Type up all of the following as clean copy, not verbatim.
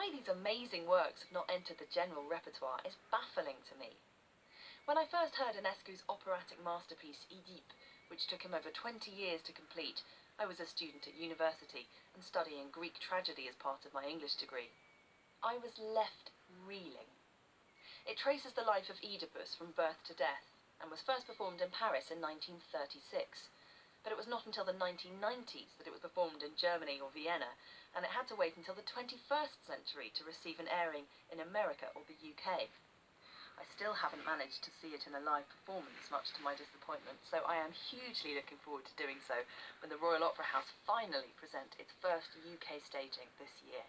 Why these amazing works have not entered the general repertoire is baffling to me. When I first heard Enescu's operatic masterpiece Oedipe, which took him over 20 years to complete, I was a student at university and studying Greek tragedy as part of my English degree. I was left reeling. It traces the life of Oedipus from birth to death and was first performed in Paris in 1936. But it was not until the 1990s that it was performed in Germany or Vienna, and it had to wait until the 21st century to receive an airing in America or the UK. I still haven't managed to see it in a live performance, much to my disappointment, so I am hugely looking forward to doing so when the Royal Opera House finally present its first UK staging this year.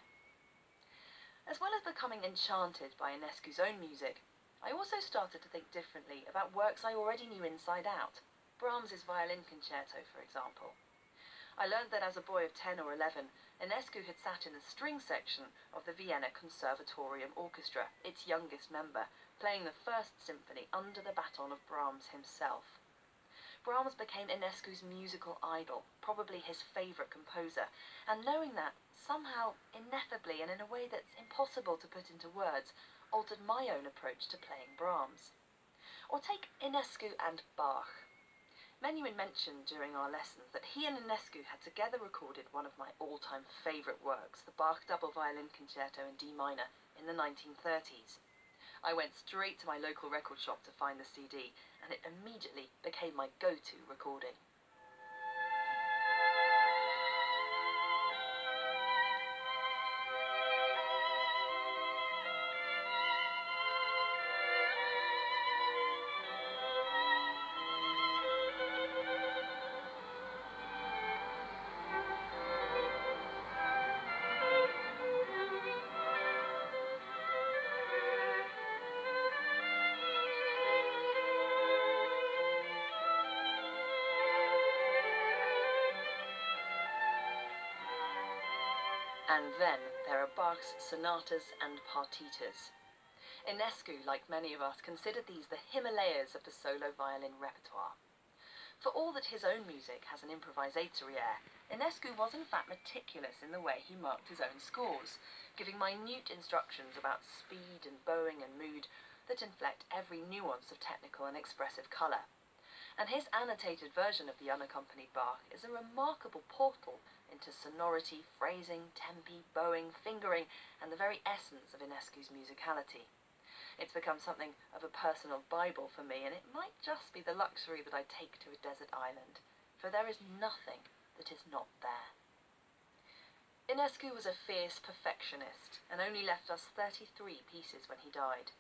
As well as becoming enchanted by Enescu's own music, I also started to think differently about works I already knew inside out. Brahms's Violin Concerto, for example. I learned that as a boy of 10 or 11, Enescu had sat in the string section of the Vienna Conservatorium Orchestra, its youngest member, playing the First Symphony under the baton of Brahms himself. Brahms became Enescu's musical idol, probably his favourite composer, and knowing that, somehow, ineffably and in a way that's impossible to put into words, altered my own approach to playing Brahms. Or take Enescu and Bach. Menuhin mentioned during our lessons that he and Enescu had together recorded one of my all-time favourite works, the Bach Double Violin Concerto in D minor, in the 1930s. I went straight to my local record shop to find the CD, and it immediately became my go-to recording. And then there are Bach's sonatas and partitas. Enescu, like many of us, considered these the Himalayas of the solo violin repertoire. For all that his own music has an improvisatory air, Enescu was in fact meticulous in the way he marked his own scores, giving minute instructions about speed and bowing and mood that inflect every nuance of technical and expressive colour. And his annotated version of the unaccompanied Bach is a remarkable portal into sonority, phrasing, tempi, bowing, fingering, and the very essence of Enescu's musicality. It's become something of a personal Bible for me, and it might just be the luxury that I take to a desert island, for there is nothing that is not there. Enescu was a fierce perfectionist, and only left us 33 pieces when he died.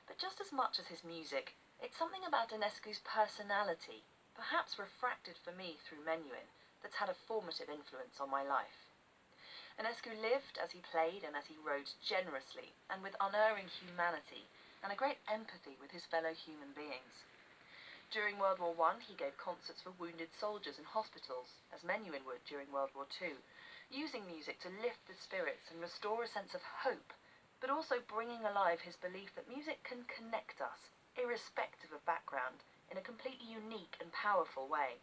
But just as much as his music, it's something about Enescu's personality, perhaps refracted for me through Menuhin, that's had a formative influence on my life. Enescu lived as he played and as he wrote generously and with unerring humanity and a great empathy with his fellow human beings. During World War I, he gave concerts for wounded soldiers in hospitals, as Menuhin would during World War II, using music to lift the spirits and restore a sense of hope, but also bringing alive his belief that music can connect us, irrespective of background, in a completely unique and powerful way.